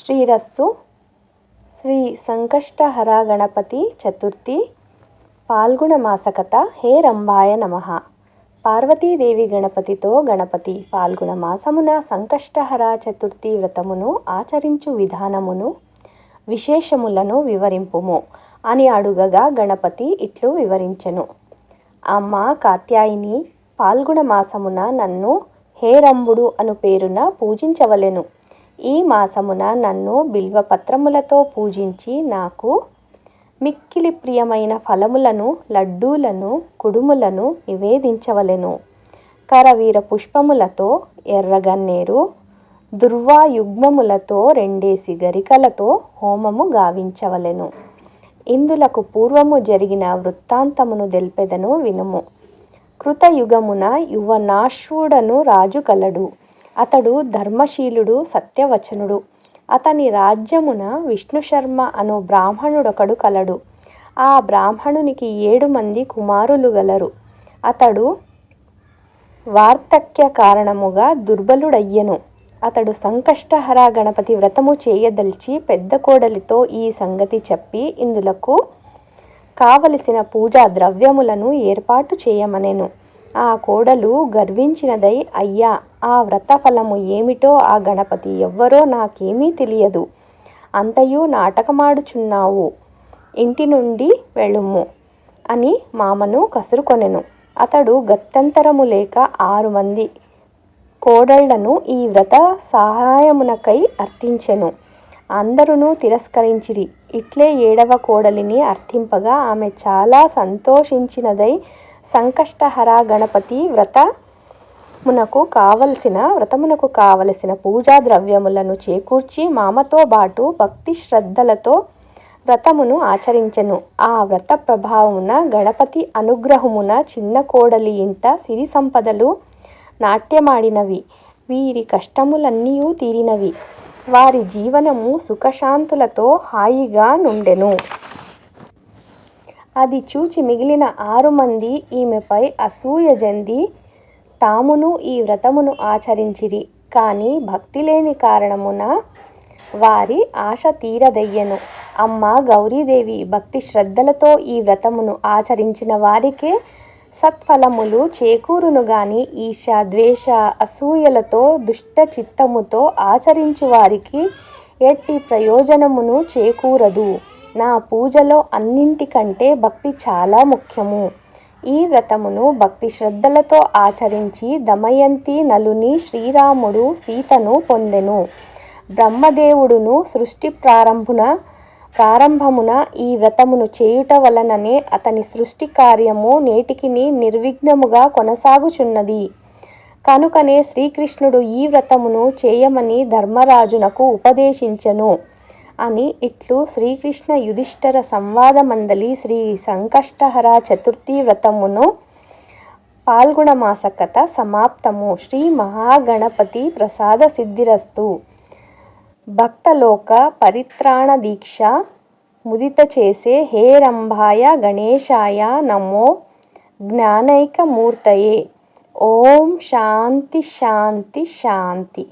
శ్రీరస్సు. శ్రీ సంకష్టహర గణపతి చతుర్థి పాల్గొన మాసకథ. హే రంభాయ నమః. పార్వతీదేవి గణపతితో గణపతి పాల్గొన మాసమున సంకష్టహర చతుర్థి వ్రతమును ఆచరించు విధానమును విశేషములను వివరింపుము అని అడుగగా గణపతి ఇట్లు వివరించెను. అమ్మ కాత్యాయిని, పాల్గొన మాసమున నన్ను హేరంబుడు అను పేరున పూజించవలెను. ఈ మాసమున నన్ను బిల్వపత్రములతో పూజించి నాకు మిక్కిలి ప్రియమైన ఫలములను, లడ్డూలను, కుడుములను నివేదించవలెను. కరవీర పుష్పములతో, ఎర్రగన్నేరు, దుర్వాయుగ్మములతో 2 గరికలతో హోమము గావించవలెను. ఇందులకు పూర్వము జరిగిన వృత్తాంతమును దెల్పెదను వినుము. కృతయుగమున యువనాశ్వుడను రాజు కలడు. అతడు ధర్మశీలుడు, సత్యవచనుడు. అతని రాజ్యమున విష్ణుశర్మ అను బ్రాహ్మణుడొకడు కలడు. ఆ బ్రాహ్మణునికి 7 మంది కుమారులు గలరు. అతడు వార్ధక్య కారణముగా దుర్బలుడయ్యెను. అతడు సంకష్టహర గణపతి వ్రతము చేయదలిచి పెద్ద కోడలితో ఈ సంగతి చెప్పి ఇందులకు కావలసిన పూజా ద్రవ్యములను ఏర్పాటు చేయమనెను. ఆ కోడలు గర్వించినదై, అయ్యా, ఆ వ్రత ఫలము ఏమిటో ఆ గణపతి ఎవ్వరో నాకేమీ తెలియదు. అంతయు నాటకమాడుచున్నావు. ఇంటి నుండి వెళ్ళుము అని మామను కసురుకొనెను. అతడు గత్యంతరము లేక 6 మంది కోడళ్లను ఈ వ్రత సహాయమునకై అర్థించెను. అందరును తిరస్కరించిరి. ఇట్లే 7వ కోడలిని అర్థింపగా ఆమె చాలా సంతోషించినదై సంకష్టహర గణపతి వ్రతమునకు కావలసిన పూజా ద్రవ్యములను చేకూర్చి మామతో బాటు భక్తి శ్రద్ధలతో వ్రతమును ఆచరించెను. ఆ వ్రత ప్రభావమున గణపతి అనుగ్రహమున చిన్న కోడలి ఇంట సిరి సంపదలు నాట్యమాడినవి. వీరి కష్టములన్నీయూ తీరినవి. వారి జీవనము సుఖశాంతులతో హాయిగా నుండెను. అది చూచి మిగిలిన 6 మంది ఈమెపై అసూయ చెంది తామును ఈ వ్రతమును ఆచరించిరి. కానీ భక్తి లేని కారణమున వారి ఆశ తీరదయ్యెను. అమ్మ గౌరీదేవి భక్తి శ్రద్ధలతో ఈ వ్రతమును ఆచరించిన వారికే సత్ఫలములు చేకూరును గాని ఈర్ష, ద్వేష, అసూయలతో దుష్ట చిత్తముతో ఆచరించు వారికి ఎట్టి ప్రయోజనమును చేకూరదు. నా పూజలో అన్నింటికంటే భక్తి చాలా ముఖ్యము. ఈ వ్రతమును భక్తి శ్రద్ధలతో ఆచరించి దమయంతి నలుని శ్రీరాముడు సీతను పొందెను. బ్రహ్మదేవుడును సృష్టి ప్రారంభమున ఈ వ్రతమును చేయుట వలననే అతని సృష్టి కార్యము నేటికి నిర్విఘ్నముగా కొనసాగుచున్నది. కనుకనే శ్రీకృష్ణుడు ఈ వ్రతమును చేయమని ధర్మరాజునకు ఉపదేశించెను అని ఇట్లు శ్రీకృష్ణ యుధిష్ఠిర సంవాదమందలి శ్రీ సంకష్టహర చతుర్థి వ్రతమును పాల్గొన మాసకథ సమాప్తము. శ్రీ మహాగణపతి ప్రసాద సిద్ధిరస్తు. భక్తలోక పరిత్రాణ దీక్ష ముదిత చేసే హే రంభాయ గణేశాయ నమో జ్ఞానైక మూర్తయే. ఓం శాంతి శాంతి శాంతి.